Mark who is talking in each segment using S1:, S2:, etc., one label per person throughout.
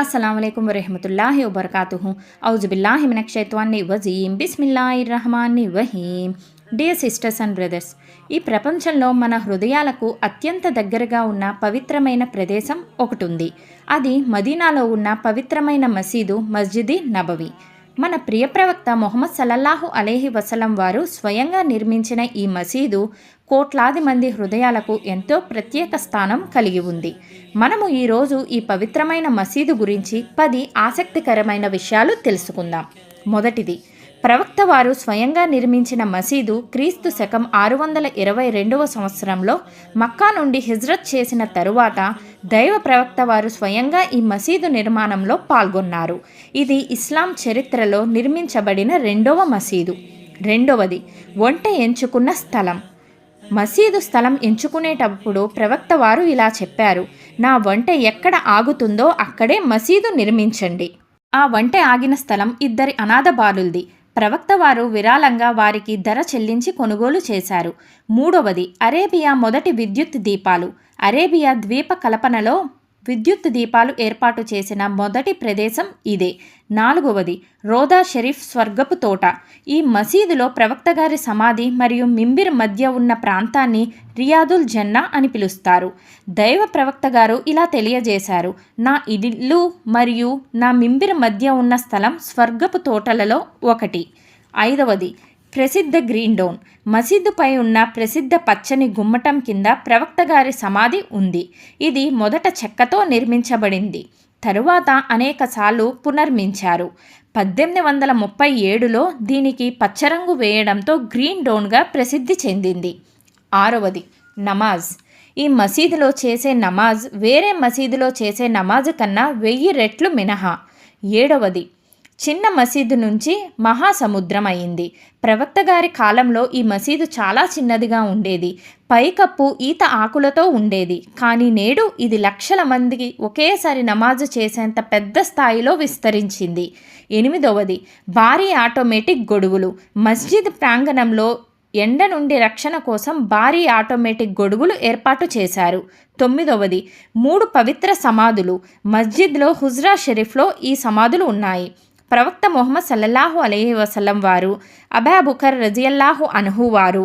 S1: अस्सलाम वालेकुम वरहमतुल्लाहि वबरकातुहु औज़ुबिल्लाहि मिनश्शैतानिर्रजीम बिस्मिल्लाहिर्रहमानिर्रहीम. డియర్ సిస్టర్స్ అండ్ బ్రదర్స్, ఈ ప్రపంచంలో మన హృదయాలకు అత్యంత దగ్గరగా ఉన్న పవిత్రమైన ప్రదేశం ఒకటి ఉంది. అది మదీనాలో ఉన్న పవిత్రమైన మసీదు మస్జిద్ నబవి. మన ప్రియ ప్రవక్త మొహమ్మద్ సల్లల్లాహు అలైహి వసల్లం వారు స్వయంగా నిర్మించిన ఈ మసీదు కోట్లాది మంది హృదయాలకు ఎంతో ప్రత్యేక స్థానం కలిగి ఉంది. మనము ఈరోజు ఈ పవిత్రమైన మసీదు గురించి 10 ఆసక్తికరమైన విషయాలు తెలుసుకుందాం. మొదటిది, ప్రవక్త వారు స్వయంగా నిర్మించిన మసీదు క్రీస్తు శకం 622వ సంవత్సరంలో మక్కా నుండి హిజ్రత్ చేసిన తరువాత దైవ ప్రవక్త వారు స్వయంగా ఈ మసీదు నిర్మాణంలో పాల్గొన్నారు. ఇది ఇస్లాం చరిత్రలో నిర్మించబడిన రెండవ మసీదు. రెండవది, వంట ఎంచుకున్న స్థలం. మసీదు స్థలం ఎంచుకునేటప్పుడు ప్రవక్త వారు ఇలా చెప్పారు: నా వంట ఎక్కడ ఆగుతుందో అక్కడే మసీదు నిర్మించండి. ఆ వంట ఆగిన స్థలం 2 అనాథ బాలుల్ది. ప్రవక్త వారు విరాళంగా వారికి ధర చెల్లించి కొనుగోలు చేశారు. మూడవది, అరేబియా మొదటి విద్యుత్ దీపాలు. అరేబియా ద్వీప కల్పనలో విద్యుత్ దీపాలు ఏర్పాటు చేసిన మొదటి ప్రదేశం ఇదే. నాలుగవది, రోదా షరీఫ్ స్వర్గపు తోట. ఈ మసీదులో ప్రవక్త గారి సమాధి మరియు మింబిర్ మధ్య ఉన్న ప్రాంతాన్ని రియాదుల్ జన్నా అని పిలుస్తారు. దైవ ప్రవక్త గారు ఇలా తెలియజేశారు: నా ఇల్లు మరియు నా మింబిర్ మధ్య ఉన్న స్థలం స్వర్గపు తోటలలో ఒకటి. ఐదవది, ప్రసిద్ధ గ్రీన్ డోన్. మసీదుపై ఉన్న ప్రసిద్ధ పచ్చని గుమ్మటం కింద ప్రవక్త గారి సమాధి ఉంది. ఇది మొదట చెక్కతో నిర్మించబడింది, తరువాత అనేకసార్లు పునర్మించారు. 1837లో దీనికి పచ్చరంగు వేయడంతో గ్రీన్ డోన్గా ప్రసిద్ధి చెందింది. ఆరవది, నమాజ్. ఈ మసీదులో చేసే నమాజ్ వేరే మసీదులో చేసే నమాజ్ కన్నా 1000 రెట్లు మినహా. ఏడవది, చిన్న మసీదు నుంచి మహాసముద్రం అయింది. ప్రవక్త గారి కాలంలో ఈ మసీదు చాలా చిన్నదిగా ఉండేది. పైకప్పు ఈత ఆకులతో ఉండేది. కానీ నేడు ఇది లక్షల మందికి ఒకేసారి నమాజు చేసేంత పెద్ద స్థాయిలో విస్తరించింది. ఎనిమిదవది, భారీ ఆటోమేటిక్ గొడుగులు. మస్జిద్ ప్రాంగణంలో ఎండ నుండి రక్షణ కోసం భారీ ఆటోమేటిక్ గొడుగులు ఏర్పాటు చేశారు. తొమ్మిదవది, 3 పవిత్ర సమాధులు. మస్జిద్లో హుజ్రా షరీఫ్లో ఈ సమాధులు ఉన్నాయి. ప్రవక్త మొహమ్మద్ సల్లల్లాహు అలైహి వసల్లం వారు, అబూబకర్ రజియల్లాహు అన్హు వారు,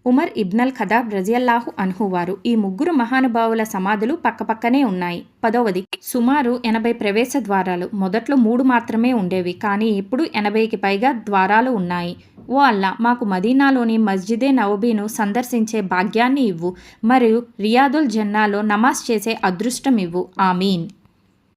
S1: ఉమర్ ఇబ్నల్ ఖదాబ్ రజియల్లాహు అన్హు వారు, ఈ 3 మహానుభావుల సమాధులు పక్కపక్కనే ఉన్నాయి. 10వది, సుమారు 80 ప్రవేశ ద్వారాలు. మొదట్లో 3 మాత్రమే ఉండేవి, కానీ ఇప్పుడు 80కి పైగా ద్వారాలు ఉన్నాయి. ఓ అల్లా, మాకు మదీనాలోని మస్జిదే నబవీను సందర్శించే భాగ్యాన్ని ఇవ్వు మరియు రియాదుల్ జన్నాలో నమాజ్ చేసే అదృష్టం ఇవ్వు. ఆమీన్.